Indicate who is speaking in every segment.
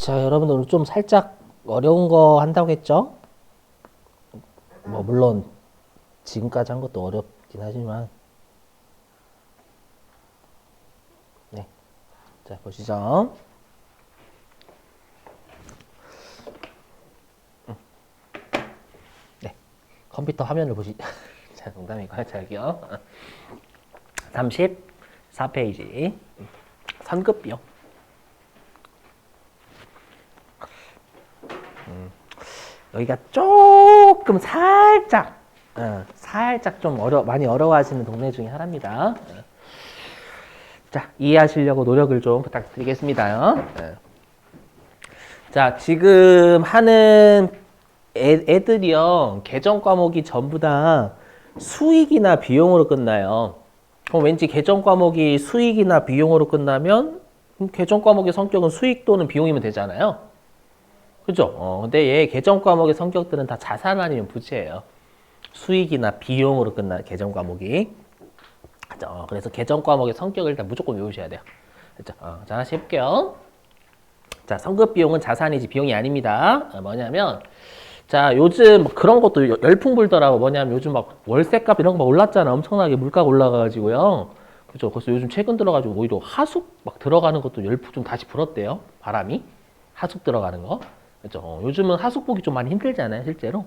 Speaker 1: 자, 여러분들 오늘 좀 살짝 어려운 거 한다고 했죠? 뭐 물론 지금까지 한 것도 어렵긴 하지만 네, 자 보시죠. 네, 컴퓨터 화면을 보시. 자, 농담이고 자 여기요. 34페이지 선급비용. 여기가 조금 살짝 좀 많이 어려워하시는 동네 중에 하나입니다. 자, 이해하시려고 노력을 좀 부탁드리겠습니다. 자, 지금 하는 애들이요, 개정 과목이 전부 다 수익이나 비용으로 끝나요. 그럼 왠지 개정 과목이 수익이나 비용으로 끝나면 개정 과목의 성격은 수익 또는 비용이면 되잖아요. 그죠? 근데 얘 개정 과목의 성격들은 다 자산 아니면 부채예요. 수익이나 비용으로 끝나는 개정 과목이. 그죠? 그래서 개정 과목의 성격을 일단 무조건 외우셔야 돼요. 그죠? 자, 하나씩 해볼게요. 자, 성급 비용은 자산이지 비용이 아닙니다. 뭐냐면, 자, 요즘 그런 것도 열풍 불더라고. 뭐냐면 요즘 막 월세값 이런 거 막 올랐잖아. 엄청나게 물가가 올라가가지고요. 그죠? 그래서 요즘 최근 들어가지고 오히려 하숙 막 들어가는 것도 열풍 좀 다시 불었대요. 바람이. 하숙 들어가는 거. 그죠? 요즘은 하숙 보기 좀 많이 힘들잖아요, 실제로.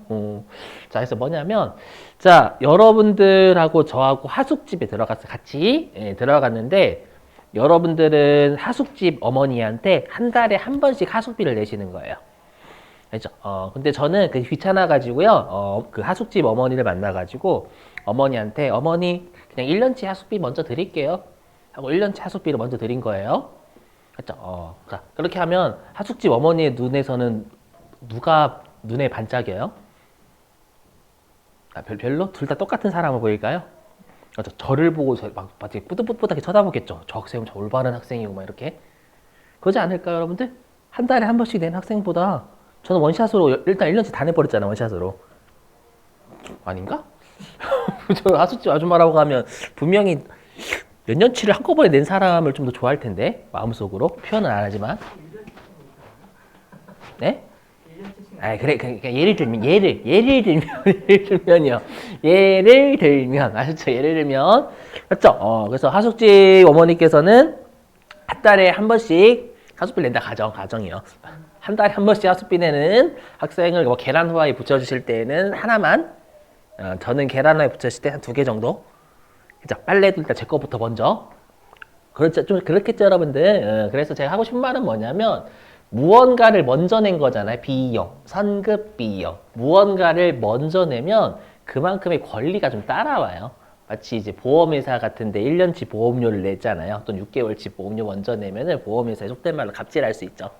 Speaker 1: 자, 그래서 뭐냐면, 자, 여러분들하고 저하고 하숙집에 들어갔어, 같이. 예, 들어갔는데, 여러분들은 하숙집 어머니한테 한 달에 한 번씩 하숙비를 내시는 거예요. 그죠? 근데 저는 그 귀찮아가지고요, 그 하숙집 어머니를 만나가지고, 어머니한테, 어머니, 그냥 1년치 하숙비 먼저 드릴게요. 하고 1년치 하숙비를 먼저 드린 거예요. 그렇죠. 자, 그렇게 하면 하숙집 어머니의 눈에서는 누가 눈에 반짝여요? 별로? 둘 다 똑같은 사람을 보일까요? 그렇죠. 저를 보고 막 되게 뿌듯뿌듯하게 쳐다보겠죠. 저 학생은 저 올바른 학생이고 막 이렇게. 그러지 않을까요, 여러분들? 한 달에 한 번씩 낸 학생보다 저는 원샷으로 일단 1년치 다 내버렸잖아요, 원샷으로. 아닌가? 저 하숙집 아줌마라고 하면 분명히 몇 년치를 한꺼번에 낸 사람을 좀 더 좋아할 텐데 마음속으로 표현은 안 하지만 네? 아 그래 그러니까 예를 들면 예를 들면요 예를 들면 아셨죠 예를 들면 맞죠 그래서 하숙집 어머니께서는 한 달에 한 번씩 하숙비 낸다 가정이요 한 달에 한 번씩 하숙비 내는 학생을 뭐 계란 후라이 붙여주실 때는 하나만 저는 계란 후라이 붙여주실 때 한 2개 정도 그죠 빨래도 일단 제 거부터 먼저 그렇죠. 좀 그렇겠죠, 여러분들. 그래서 제가 하고 싶은 말은 뭐냐면 무언가를 먼저 낸 거잖아요. 비용, 선급 비용. 무언가를 먼저 내면 그만큼의 권리가 좀 따라와요. 마치 이제 보험회사 같은데 1년치 보험료를 냈잖아요. 또는 6개월치 보험료 먼저 내면은 보험회사에 속된 말로 갑질할 수 있죠.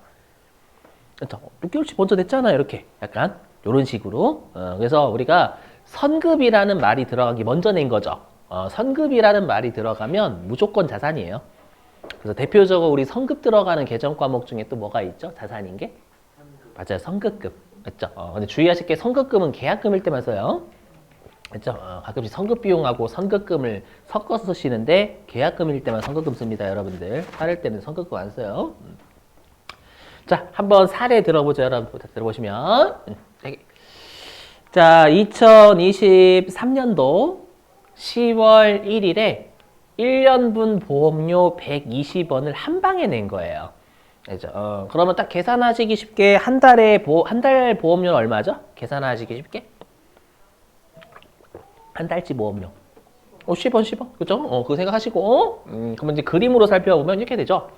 Speaker 1: 그렇죠. 6개월치 먼저 냈잖아요. 이렇게 약간 이런 식으로. 그래서 우리가 선급이라는 말이 들어가기 먼저 낸 거죠. 선급이라는 말이 들어가면 무조건 자산이에요. 그래서 대표적으로 우리 선급 들어가는 개정 과목 중에 또 뭐가 있죠? 자산인 게? 맞아요. 선급금. 맞죠? 근데 주의하실 게 선급금은 계약금일 때만 써요. 그렇죠? 가끔씩 선급 비용하고 선급금을 섞어서 쓰시는데 계약금일 때만 선급금 씁니다, 여러분들. 팔을 때는 선급금 안 써요. 자, 한번 사례 들어보죠, 여러분. 들어보시면. 자, 2023년도 10월 1일에 1년분 보험료 120원을 한 방에 낸 거예요. 그죠? 그러면 딱 계산하시기 쉽게 한 달 보험료는 얼마죠? 계산하시기 쉽게? 한 달치 보험료. 10원. 그죠? 그거 생각하시고, 그러면 이제 그림으로 살펴보면 이렇게 되죠.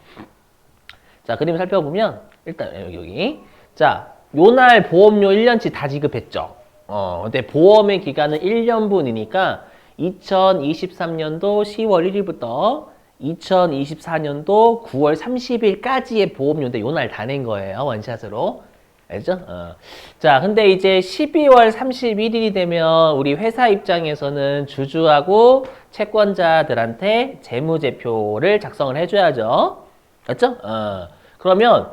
Speaker 1: 자, 그림 살펴보면, 일단, 여기. 자, 요날 보험료 1년치 다 지급했죠. 근데 보험의 기간은 1년분이니까 2023년도 10월 1일부터 2024년도 9월 30일까지의 보험료인데 요날 다 낸 거예요. 원샷으로. 알죠? 자, 근데 이제 12월 31일이 되면 우리 회사 입장에서는 주주하고 채권자들한테 재무제표를 작성을 해줘야죠. 맞죠? 그러면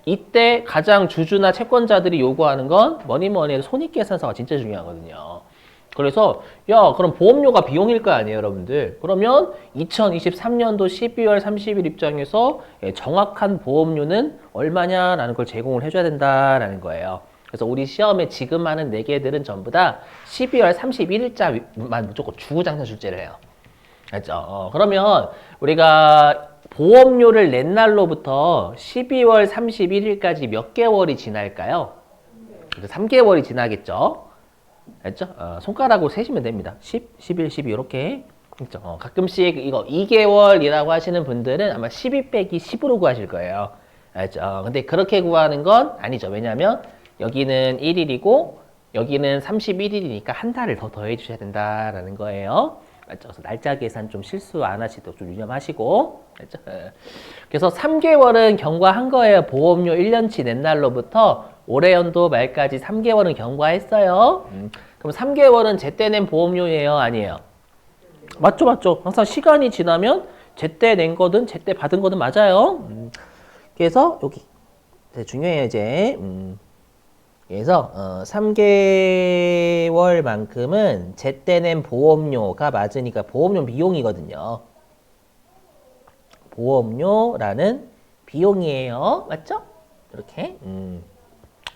Speaker 1: 이때 가장 주주나 채권자들이 요구하는 건 뭐니 해도 손익계산서가 진짜 중요하거든요. 그래서 야 그럼 보험료가 비용일 거 아니에요 여러분들. 그러면 2023년도 12월 30일 입장에서 정확한 보험료는 얼마냐라는 걸 제공을 해줘야 된다라는 거예요. 그래서 우리 시험에 지금 하는 4개들은 전부 다 12월 31일자만 무조건 주구장창 출제를 해요. 알죠? 그러면 우리가 보험료를 낸 날로부터 12월 31일까지 몇 개월이 지날까요? 3개월이 지나겠죠? 알죠? 손가락으로 세시면 됩니다. 10, 11, 12 이렇게. 그렇죠? 가끔씩 이거 2개월이라고 하시는 분들은 아마 12 빼기 10으로 구하실 거예요. 알죠? 근데 그렇게 구하는 건 아니죠. 왜냐하면 여기는 1일이고 여기는 31일이니까 한 달을 더 더해 주셔야 된다라는 거예요. 알죠? 그래서 날짜 계산 좀 실수 안 하시도록 좀 유념하시고. 알죠? 그래서 3개월은 경과한 거예요. 보험료 1년치 낸 날로부터 올해 연도 말까지 3개월은 경과했어요. 그럼 3개월은 제때 낸 보험료예요? 아니에요? 맞죠, 맞죠. 항상 시간이 지나면 제때 낸 거든 제때 받은 거든 맞아요. 그래서 여기 중요해요 이제. 그래서 3개월만큼은 제때 낸 보험료가 맞으니까 보험료 비용이거든요. 보험료라는 비용이에요. 맞죠? 이렇게.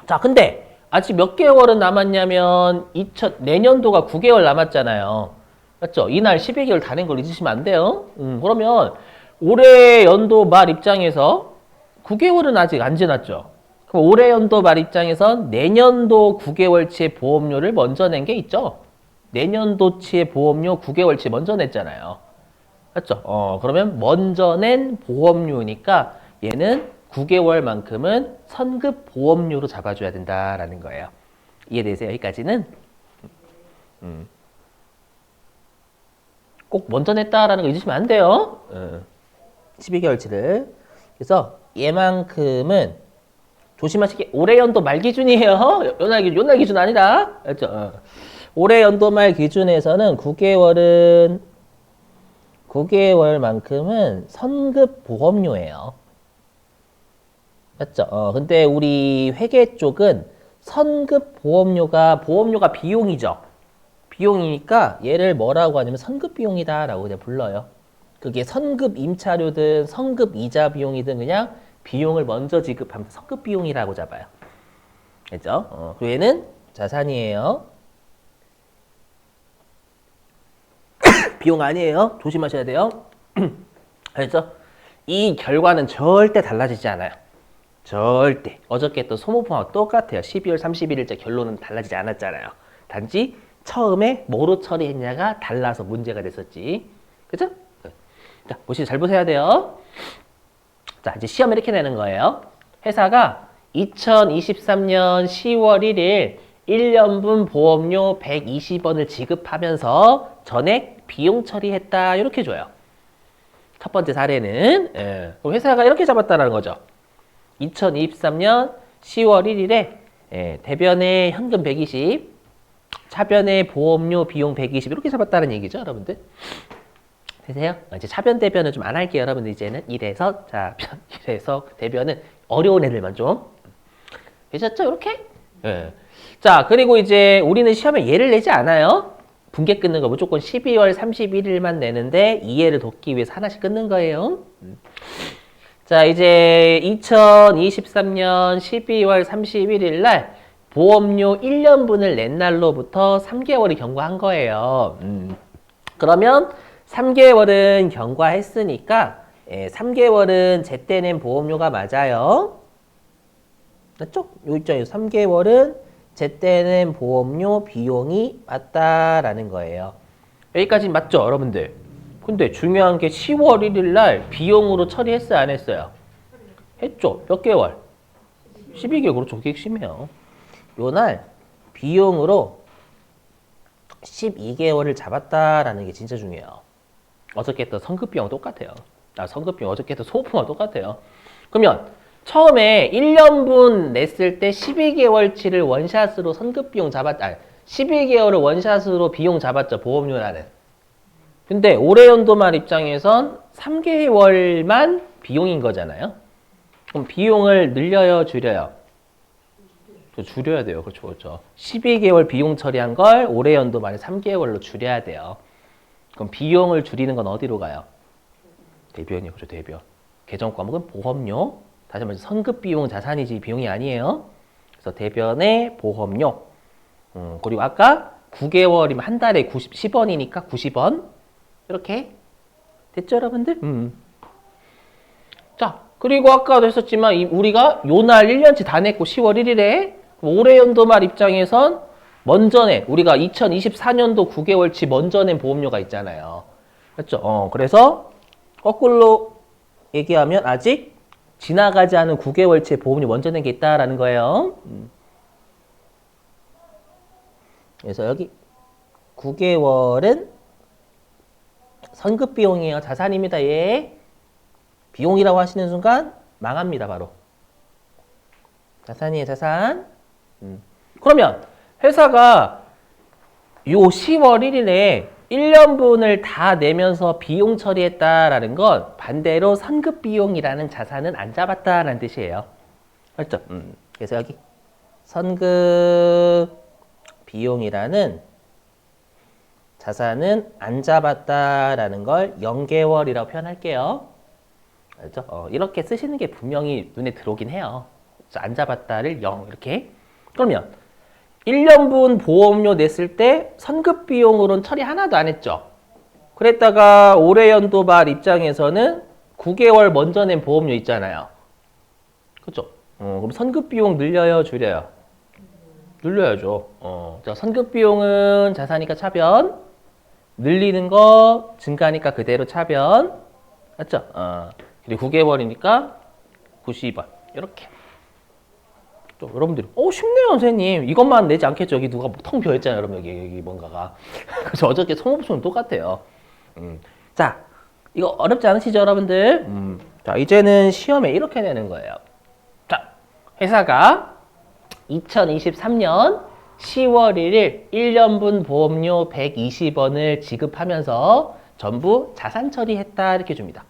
Speaker 1: 자, 근데 아직 몇 개월은 남았냐면 내년도가 9개월 남았잖아요. 맞죠? 이날 12개월 다 낸 걸 잊으시면 안 돼요. 그러면 올해 연도 말 입장에서 9개월은 아직 안 지났죠. 그럼 올해 연도 말 입장에선 내년도 9개월치의 보험료를 먼저 낸 게 있죠. 내년도치의 보험료 9개월치 먼저 냈잖아요. 맞죠? 그러면 먼저 낸 보험료니까 얘는 9개월만큼은 선급 보험료로 잡아줘야 된다라는 거예요. 이해되세요? 여기까지는? 꼭 먼저 냈다라는 거 잊으시면 안 돼요. 12개월치를. 그래서 얘만큼은 조심하시게 올해 연도 말 기준이에요. 요날 기준 아니다. 알죠? 올해 연도 말 기준에서는 9개월만큼은 선급 보험료예요. 맞죠? 근데 우리 회계 쪽은 선급 보험료가 비용이죠. 비용이니까 얘를 뭐라고 하냐면 선급 비용이다라고 그냥 불러요. 그게 선급 임차료든 선급 이자 비용이든 그냥 비용을 먼저 지급하면 선급 비용이라고 잡아요. 알죠? 그리고 얘는 자산이에요. 비용 아니에요. 조심하셔야 돼요. 알죠? 이 결과는 절대 달라지지 않아요. 절대. 어저께 했던 소모품하고 똑같아요. 12월 31일자 결론은 달라지지 않았잖아요. 단지 처음에 뭐로 처리했냐가 달라서 문제가 됐었지. 그죠? 자, 보시죠. 잘 보셔야 돼요. 자, 이제 시험 이렇게 내는 거예요. 회사가 2023년 10월 1일 1년분 보험료 120원을 지급하면서 전액 비용 처리했다. 이렇게 줘요. 첫 번째 사례는 그럼 회사가 이렇게 잡았다는 거죠. 2023년 10월 1일에 대변에 현금 120, 차변에 보험료 비용 120 이렇게 잡았다는 얘기죠, 여러분들. 되세요? 이제 차변 대변은 좀 안 할게요, 여러분들. 이제는 이래서 차변, 이래서 대변은 어려운 애들만 좀. 되셨죠? 이렇게? 자, 그리고 이제 우리는 시험에 예를 내지 않아요. 분계 끊는 거 무조건 12월 31일만 내는데 이해를 돕기 위해서 하나씩 끊는 거예요. 자, 이제 2023년 12월 31일 날 보험료 1년분을 낸 날로부터 3개월이 경과한 거예요. 그러면 3개월은 경과했으니까 3개월은 제때 낸 보험료가 맞아요. 맞죠? 요 입장에서 3개월은 제때 낸 보험료 비용이 맞다라는 거예요. 여기까지 맞죠, 여러분들? 근데 중요한 게 10월 1일 날 비용으로 처리했어요, 안 했어요? 했죠. 몇 개월? 12개월. 그렇죠. 그게 핵심이에요. 요날 비용으로 12개월을 잡았다라는 게 진짜 중요해요. 어저께 했던 선급비용 똑같아요. 선급비용 어저께 했던 소모품과 똑같아요. 그러면 처음에 1년분 냈을 때 12개월치를 원샷으로 선급비용 12개월을 원샷으로 비용 잡았죠. 보험료라는. 근데 올해 연도 말 입장에선 3개월만 비용인 거잖아요. 그럼 비용을 늘려요, 줄여요? 줄여야 돼요. 그렇죠, 그렇죠. 12개월 비용 처리한 걸 올해 연도 말에 3개월로 줄여야 돼요. 그럼 비용을 줄이는 건 어디로 가요? 대변이요, 그렇죠, 대변. 계정 과목은 보험료. 다시 말해서 선급 비용은 자산이지 비용이 아니에요. 그래서 대변의 보험료. 그리고 아까 9개월이면 한 달에 10원이니까 90원. 이렇게 됐죠, 여러분들? 자, 그리고 아까도 했었지만 우리가 요날 1년치 다 냈고 10월 1일에 올해 연도 말 입장에선 먼저 내 우리가 2024년도 9개월치 먼저 낸 보험료가 있잖아요. 그렇죠? 그래서 거꾸로 얘기하면 아직 지나가지 않은 9개월치의 보험료 먼저 낸 게 있다라는 거예요. 그래서 여기 9개월은 선급 비용이에요. 자산입니다. 예. 비용이라고 하시는 순간 망합니다. 바로. 자산이에요. 자산. 그러면 회사가 요 10월 1일에 1년분을 다 내면서 비용 처리했다라는 건 반대로 선급 비용이라는 자산은 안 잡았다라는 뜻이에요. 그렇죠? 그래서 여기 선급 비용이라는 자산은 안 잡았다라는 걸 0개월이라고 표현할게요. 그렇죠? 이렇게 쓰시는 게 분명히 눈에 들어오긴 해요. 안 잡았다를 0 이렇게. 그러면 1년분 보험료 냈을 때 선급 비용으로는 처리 하나도 안 했죠. 그랬다가 올해 연도 말 입장에서는 9개월 먼저 낸 보험료 있잖아요. 그렇죠? 그럼 선급 비용 늘려요, 줄여요? 늘려야죠. 자, 선급 비용은 자산이니까 차변, 늘리는 거 증가니까 그대로 차변, 맞죠? 그리고 9개월이니까 90원 이렇게. 또 여러분들이 쉽네요 선생님 이것만 내지 않겠죠. 여기 누가 텅 비어있잖아요 여러분. 여기 뭔가가. 그래서 어저께 성업수는 똑같아요. 자, 이거 어렵지 않으시죠 여러분들? 자, 이제는 시험에 이렇게 내는 거예요. 자, 회사가 2023년 10월 1일 1년분 보험료 120원을 지급하면서 전부 자산 처리했다 이렇게 줍니다.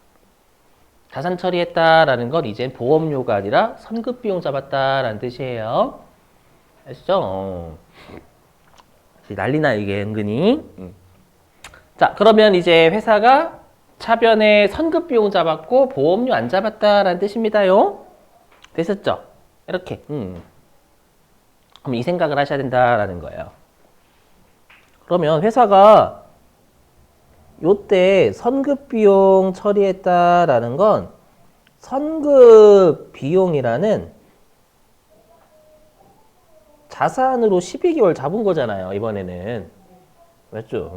Speaker 1: 자산 처리했다라는 건 이젠 보험료가 아니라 선급 비용 잡았다라는 뜻이에요. 아시죠? 난리나 이게 은근히. 자, 그러면 이제 회사가 차변에 선급 비용 잡았고 보험료 안 잡았다라는 뜻입니다요. 됐었죠? 이렇게. 그럼 이 생각을 하셔야 된다라는 거예요. 그러면 회사가 요때 선급 비용 처리했다라는 건 선급 비용이라는 자산으로 12개월 잡은 거잖아요. 이번에는. 맞죠?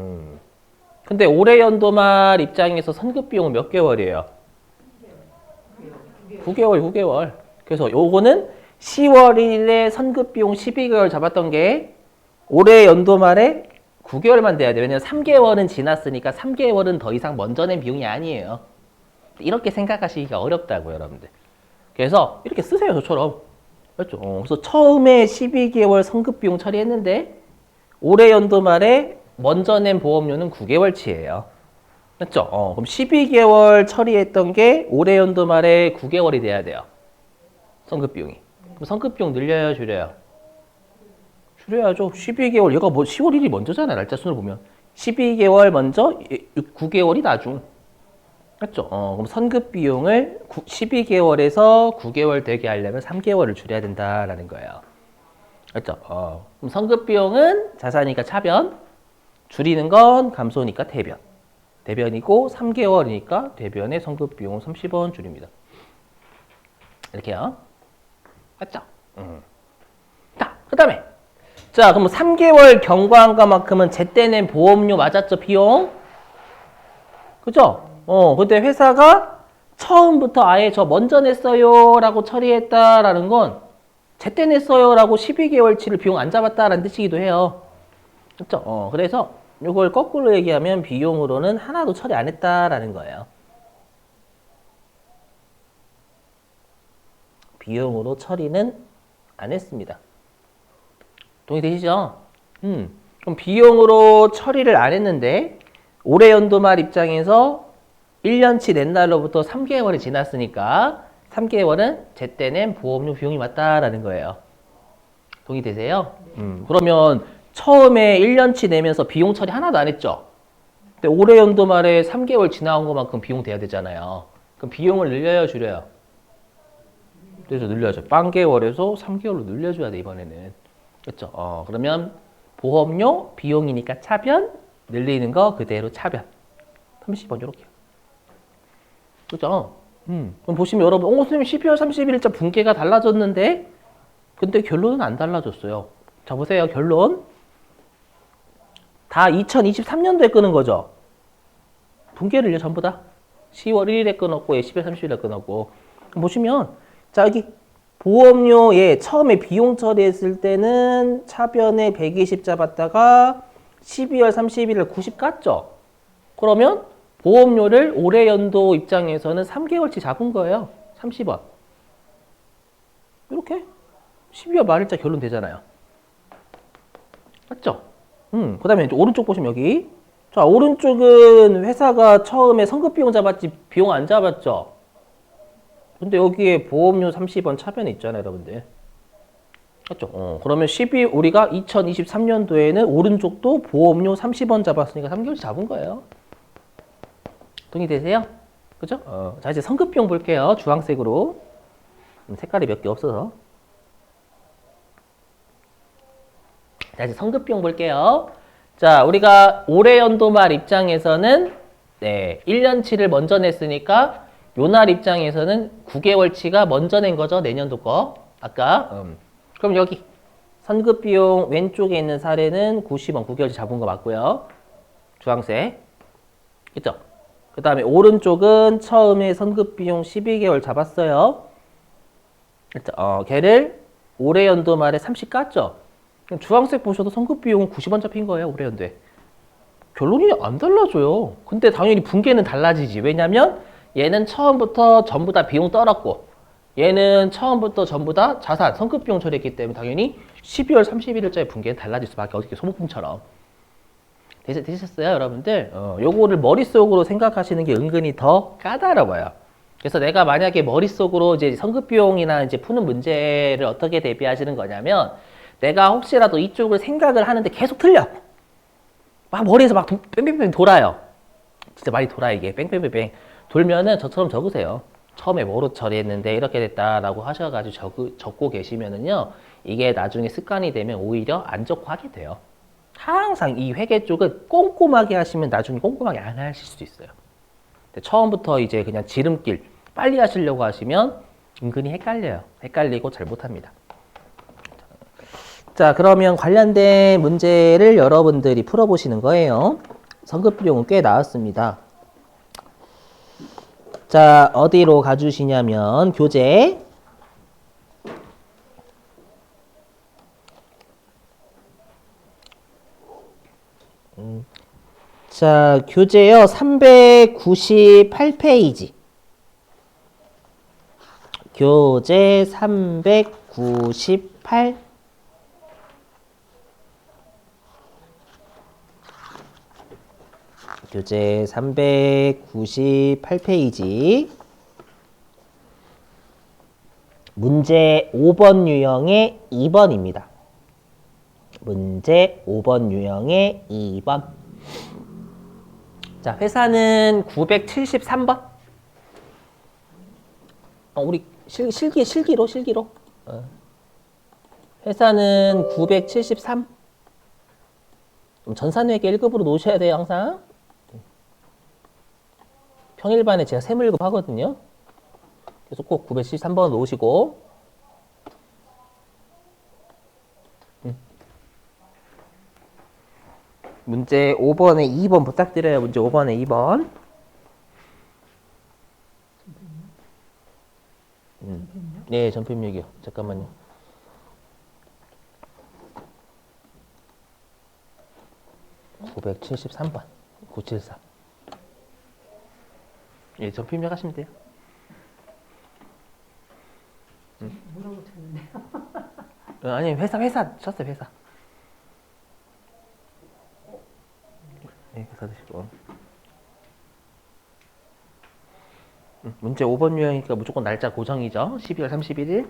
Speaker 1: 근데 올해 연도 말 입장에서 선급 비용은 몇 개월이에요? 9개월. 그래서 요거는 10월 1일에 선급 비용 12개월 잡았던 게 올해 연도 말에 9개월만 돼야 돼요. 왜냐면 3개월은 지났으니까 3개월은 더 이상 먼저 낸 비용이 아니에요. 이렇게 생각하시기가 어렵다고요, 여러분들. 그래서 이렇게 쓰세요, 저처럼. 그렇죠? 그래서 처음에 12개월 선급 비용 처리했는데 올해 연도 말에 먼저 낸 보험료는 9개월치예요. 맞죠? 그럼 12개월 처리했던 게 올해 연도 말에 9개월이 돼야 돼요. 선급 비용이. 그럼 선급 비용 늘려요, 줄여요? 줄여야죠. 12개월, 얘가 10월 1일이 먼저잖아, 날짜 순으로 보면. 12개월 먼저, 9개월이 나중. 맞죠? 그럼 선급 비용을 12개월에서 9개월 되게 하려면 3개월을 줄여야 된다라는 거예요. 맞죠? 그럼 선급 비용은 자산이니까 차변, 줄이는 건 감소니까 대변. 대변이고 3개월이니까 대변의 선급 비용은 30원 줄입니다. 이렇게요. 맞죠? 자, 그 다음에 자, 그럼 3개월 경과한 것만큼은 제때 낸 보험료 맞았죠, 비용? 그죠? 근데 회사가 처음부터 아예 저 먼저 냈어요 라고 처리했다라는 건 제때 냈어요 라고 12개월치를 비용 안 잡았다라는 뜻이기도 해요. 그렇죠? 그래서 이걸 거꾸로 얘기하면 비용으로는 하나도 처리 안 했다라는 거예요. 비용으로 처리는 안 했습니다. 동의되시죠? 그럼 비용으로 처리를 안 했는데 올해 연도 말 입장에서 1년치 낸 날로부터 3개월이 지났으니까 3개월은 제때 낸 보험료 비용이 맞다라는 거예요. 동의되세요? 그러면 처음에 1년치 내면서 비용 처리 하나도 안 했죠? 근데 올해 연도 말에 3개월 지나온 것만큼 비용 돼야 되잖아요. 그럼 비용을 늘려요, 줄여요? 그래서 늘려야죠. 빵개월에서 3개월로 늘려줘야 돼, 이번에는. 그렇죠? 그러면 보험료, 비용이니까 차변, 늘리는 거 그대로 차변. 30원 이렇게요. 그죠? 그럼 보시면 여러분, 선생님 12월 31일자 분계가 달라졌는데, 근데 결론은 안 달라졌어요. 자, 보세요. 결론. 다 2023년도에 끄는 거죠. 분계를요, 전부 다. 10월 1일에 끊었고, 12월 30일에 끊었고. 보시면, 자, 여기 보험료에 처음에 비용 처리했을 때는 차변에 120 잡았다가 12월 31일 90 깠죠. 그러면 보험료를 올해 연도 입장에서는 3개월치 잡은 거예요. 30원. 이렇게 12월 말일자 결론 되잖아요. 맞죠? 그 다음에 오른쪽 보시면 여기. 자, 오른쪽은 회사가 처음에 성급비용 잡았지 비용 안 잡았죠? 근데 여기에 보험료 30원 차변에 있잖아요, 여러분들. 맞죠? 그러면 우리가 2023년도에는 오른쪽도 보험료 30원 잡았으니까 3개월치 잡은 거예요. 동의되세요? 그죠? 자, 이제 성급비용 볼게요. 주황색으로. 색깔이 몇 개 없어서. 자, 이제 성급비용 볼게요. 자, 우리가 올해 연도 말 입장에서는 1년치를 먼저 냈으니까 요날 입장에서는 9개월치가 먼저 낸 거죠. 내년도 거. 아까. 그럼 여기 선급비용 왼쪽에 있는 사례는 90원 9개월치 잡은 거 맞고요. 주황색. 그죠? 그 다음에 오른쪽은 처음에 선급비용 12개월 잡았어요. 걔를 올해 연도 말에 30 깠죠? 주황색 보셔도 선급비용은 90원 잡힌 거예요. 올해 연도에. 결론이 안 달라져요. 근데 당연히 분계는 달라지지. 왜냐면 얘는 처음부터 전부 다 비용 떨었고 얘는 처음부터 전부 다 자산, 선급비용 처리했기 때문에 당연히 12월 31일자의 분계는 달라질 수밖에 어떻게 소모품처럼. 되셨어요, 여러분들? 요거를 머릿속으로 생각하시는 게 은근히 더 까다로워요. 그래서 내가 만약에 머릿속으로 이제 선급비용이나 이제 푸는 문제를 어떻게 대비하시는 거냐면 내가 혹시라도 이쪽을 생각을 하는데 계속 틀려. 막 머리에서 막 뺑뺑뺑 돌아요. 진짜 많이 돌아, 이게. 뺑뺑뺑뺑. 돌면은 저처럼 적으세요. 처음에 뭐로 처리했는데 이렇게 됐다라고 하셔가지고 적고 계시면은요, 이게 나중에 습관이 되면 오히려 안 적고 하게 돼요. 항상 이 회계 쪽은 꼼꼼하게 하시면 나중에 꼼꼼하게 안 하실 수도 있어요. 근데 처음부터 이제 그냥 지름길 빨리 하시려고 하시면 은근히 헷갈려요. 헷갈리고 잘 못합니다. 자, 그러면 관련된 문제를 여러분들이 풀어보시는 거예요. 선급비용은 꽤 나왔습니다. 자, 어디로 가주시냐면 교재 자, 교재요 398페이지 교재 398 교재 398페이지 문제 5번 유형의 2번입니다. 문제 5번 유형의 2번. 자, 회사는 973번. 우리 실기로. 회사는 973. 전산회계 1급으로 놓으셔야 돼요, 항상. 평일반에 제가 세무일급 하거든요. 그래서 꼭 973번 놓으시고. 문제 5번에 2번 부탁드려요. 문제 5번에 2번. 네, 전표입력이요. 잠깐만요. (973번) 974. 예, 전표입력 하시면 돼요.
Speaker 2: 뭐라고 쳤는데요?
Speaker 1: 아니, 회사 쳤어요, 회사. 네, 회사 드시고. 문제 5번 유형이니까 무조건 날짜 고정이죠. 12월 31일.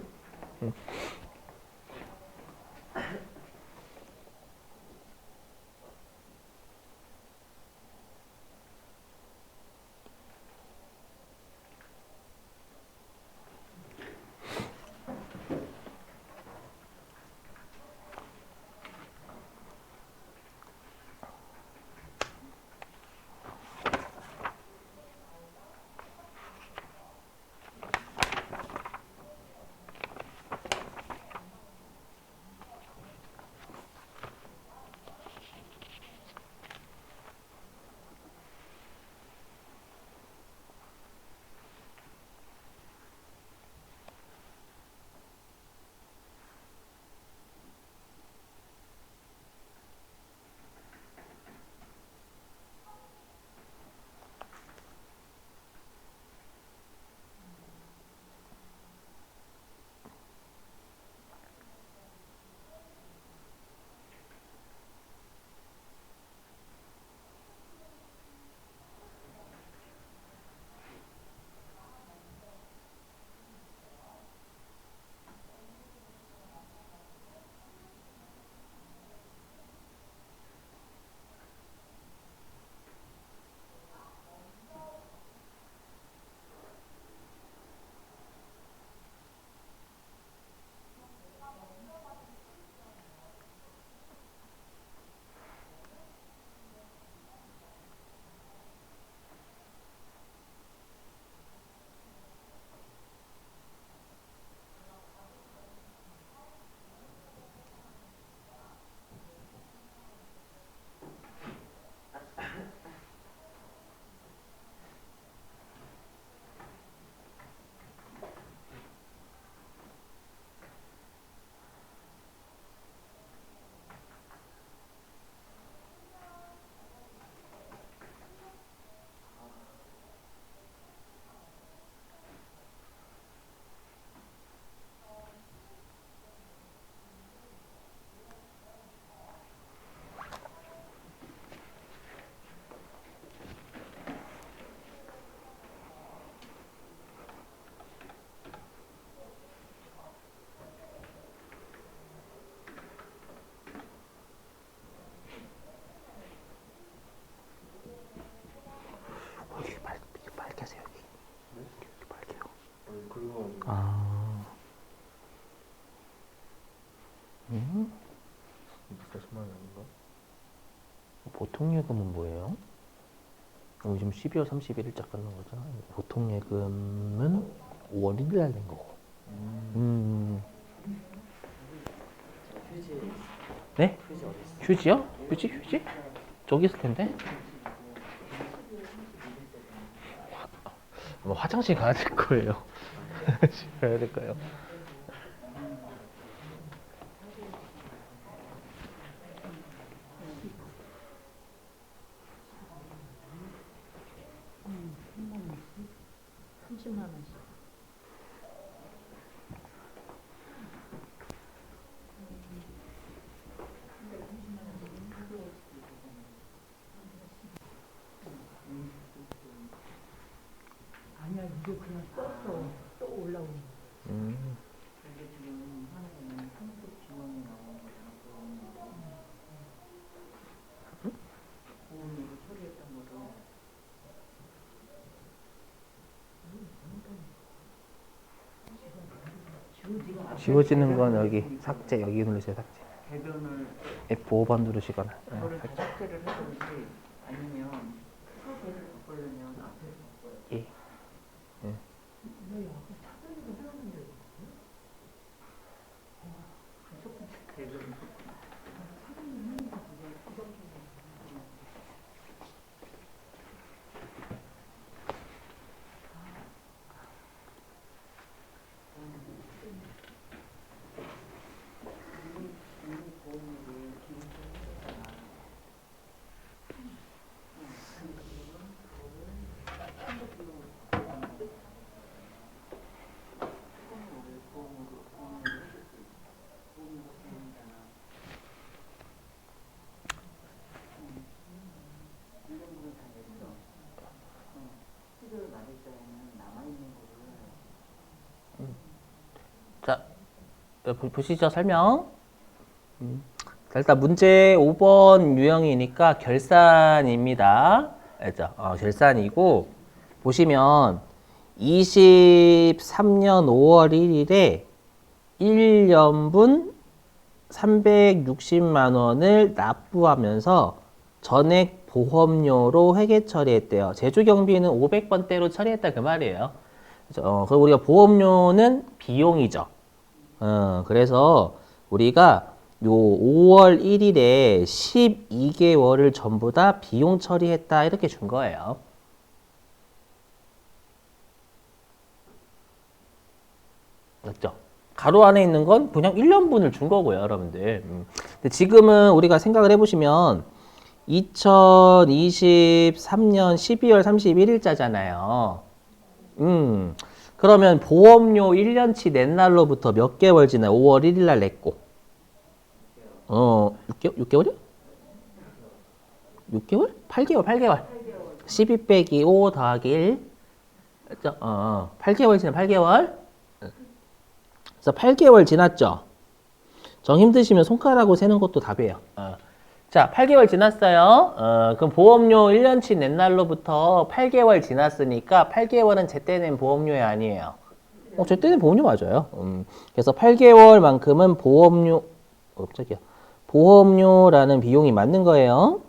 Speaker 3: 긁어가지고.
Speaker 1: 아. 음?
Speaker 3: 240만 원 아닌가?
Speaker 1: 보통 예금은 뭐예요? 지금 12월 31일자 끝난 거잖아. 보통 예금은 5월 1일 날 낸 거고.
Speaker 3: 휴지.
Speaker 1: 네?
Speaker 3: 휴지 어디 있어?
Speaker 1: 휴지요? 휴지? 저기 있을 텐데. 아마 화장실 가야 될 거예요. 가야 될까요?
Speaker 2: 삼십만 원씩. 아니야, 이게 그냥 써서 또 올라오는 거야.
Speaker 4: 이게 지금 하는 거는 한국 지원이 나온 거잖아. 보험으로 처리했던 거를.
Speaker 1: 지워지는 건 여기 삭제 여기 누르세요. 삭제.
Speaker 4: 대변을
Speaker 1: F5번 누르시거나.
Speaker 4: 그거를
Speaker 1: 삭제.
Speaker 4: 삭제를 해든지 아니면 수술을 바꾸려면 앞에서 바꿔요.
Speaker 1: 예.
Speaker 4: 대변 수술을 맞을 때에는 남아있는 거를
Speaker 1: 자, 보시죠 설명. 자, 일단 문제 5번 유형이니까 결산입니다. 알죠? 결산이고 보시면 23년 5월 1일에 1년분 360만 원을 납부하면서 전액 보험료로 회계 처리했대요. 제주 경비는 500번대로 처리했다 그 말이에요. 그래서 우리가 보험료는 비용이죠. 그래서 우리가 요 5월 1일에 12개월을 전부 다 비용 처리했다 이렇게 준 거예요. 맞죠? 가로 안에 있는 건 그냥 1년분을 준 거고요, 여러분들. 근데 지금은 우리가 생각을 해보시면 2023년 12월 31일자잖아요. 그러면 보험료 1년치 낸 날로부터 몇 개월 지나요? 5월 1일 날 냈고. 6개월이요? 6개월? 8개월. 12 빼기 5 더하기 1. 그죠? 8개월 지나 8개월. 그래서 8개월 지났죠? 정 힘드시면 손가락으로 세는 것도 답이에요. 자, 8개월 지났어요. 그럼 보험료 1년치 낸 날로부터 8개월 지났으니까 8개월은 제때 낸 보험료이 아니에요. 제때 낸 보험료 맞아요. 그래서 8개월만큼은 보험료, 깜짝이야. 보험료라는 비용이 맞는 거예요.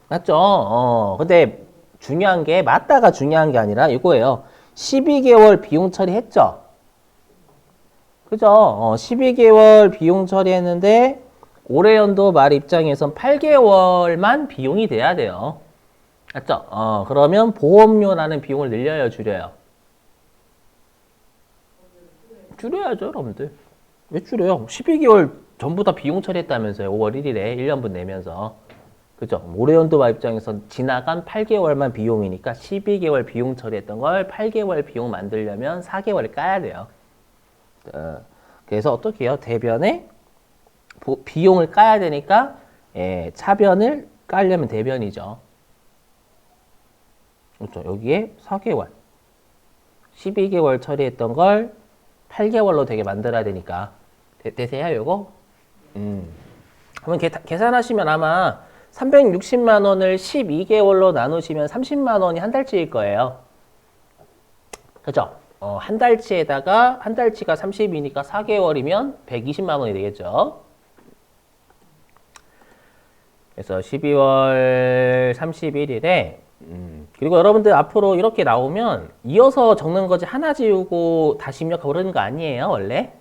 Speaker 1: 맞죠? 근데 중요한 게, 맞다가 중요한 게 아니라 이거예요. 12개월 비용 처리했죠? 그죠? 12개월 비용 처리했는데 올해 연도 말 입장에선 8개월만 비용이 돼야 돼요. 맞죠? 그러면 보험료라는 비용을 늘려요, 줄여요? 줄여야죠, 여러분들. 왜 줄여요? 12개월 전부 다 비용 처리했다면서요. 5월 1일에 1년분 내면서. 그죠? 올해 연도 말 입장에선 지나간 8개월만 비용이니까 12개월 비용 처리했던 걸 8개월 비용 만들려면 4개월을 까야 돼요. 그래서 어떻게 해요? 대변에 비용을 까야 되니까 차변을 깔려면 대변이죠. 그렇죠? 여기에 4개월 12개월 처리했던 걸 8개월로 되게 만들어야 되니까 되세요? 요거? 한번 계산하시면 아마 360만 원을 12개월로 나누시면 30만 원이 한 달치일 거예요. 그죠? 한 달치에다가 한 달치가 30이니까 4개월이면 120만 원이 되겠죠. 그래서 12월 31일에 그리고 여러분들 앞으로 이렇게 나오면 이어서 적는 거지 하나 지우고 다시 입력하고 그러는 거 아니에요, 원래?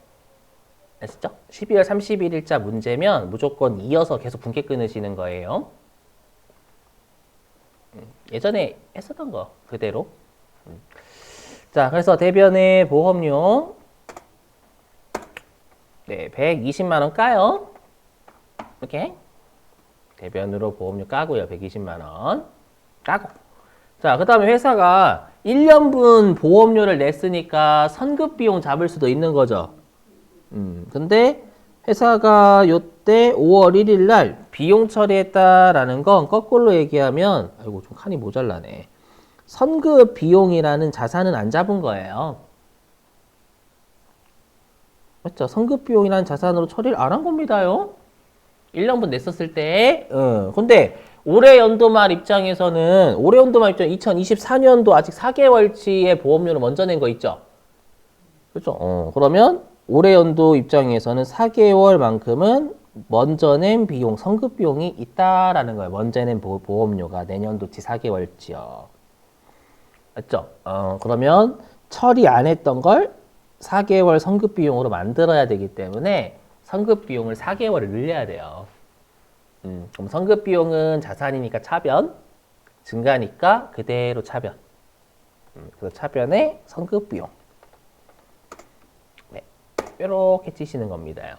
Speaker 1: 아시죠? 12월 31일자 문제면 무조건 이어서 계속 분께 끊으시는 거예요. 예전에 했었던 거 그대로. 자, 그래서 대변의 보험료 네, 120만 원 까요. 이렇게 대변으로 보험료 까고요. 120만 원 까고. 자, 그 다음에 회사가 1년분 보험료를 냈으니까 선급 비용 잡을 수도 있는 거죠. 근데 회사가 요때 5월 1일 날 비용 처리했다라는 건 거꾸로 얘기하면 아이고 좀 칸이 모자라네. 선급 비용이라는 자산은 안 잡은 거예요. 맞죠? 선급 비용이라는 자산으로 처리를 안 한 겁니다요. 1년분 냈었을 때. 근데 올해 연도말 입장에서는 올해 연도말 입장 2024년도 아직 4개월치의 보험료를 먼저 낸 거 있죠? 그렇죠? 그러면 올해 연도 입장에서는 4개월만큼은 먼저 낸 비용, 선급 비용이 있다라는 거예요. 먼저 낸 보험료가 내년도치 4개월치요. 맞죠? 그러면 처리 안 했던 걸 4개월 선급 비용으로 만들어야 되기 때문에 선급 비용을 4개월을 늘려야 돼요. 그럼 선급 비용은 자산이니까 차변, 증가니까 그대로 차변. 그래서 차변의 선급 비용. 네, 이렇게 치시는 겁니다.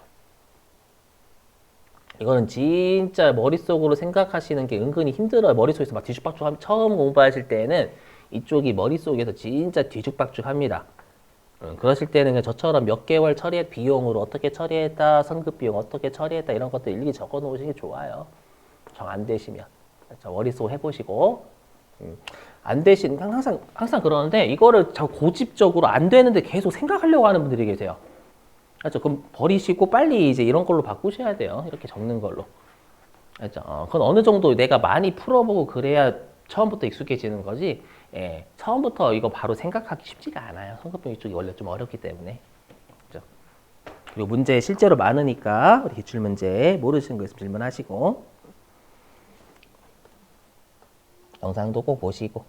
Speaker 1: 이거는 진짜 머릿속으로 생각하시는 게 은근히 힘들어요. 머릿속에서 막 뒤죽박죽 처음 공부하실 때는 이쪽이 머릿속에서 진짜 뒤죽박죽합니다. 그러실 때는 그냥 저처럼 몇 개월 처리했 비용으로 어떻게 처리했다, 선급 비용 어떻게 처리했다 이런 것들 일일이 적어 놓으시는 게 좋아요. 정 안 되시면 머릿속으로 해보시고 안 되신 항상 그러는데 이거를 저 고집적으로 안 되는데 계속 생각하려고 하는 분들이 계세요. 그렇죠? 그럼 버리시고 빨리 이제 이런 걸로 바꾸셔야 돼요. 이렇게 적는 걸로. 그렇죠? 그건 어느 정도 내가 많이 풀어보고 그래야 처음부터 익숙해지는 거지. 예, 처음부터 이거 바로 생각하기 쉽지가 않아요. 선급비용 이쪽이 원래 좀 어렵기 때문에. 그렇죠? 그리고 문제 실제로 많으니까 우리 기출문제 모르시는 거 있으면 질문하시고 영상도 꼭 보시고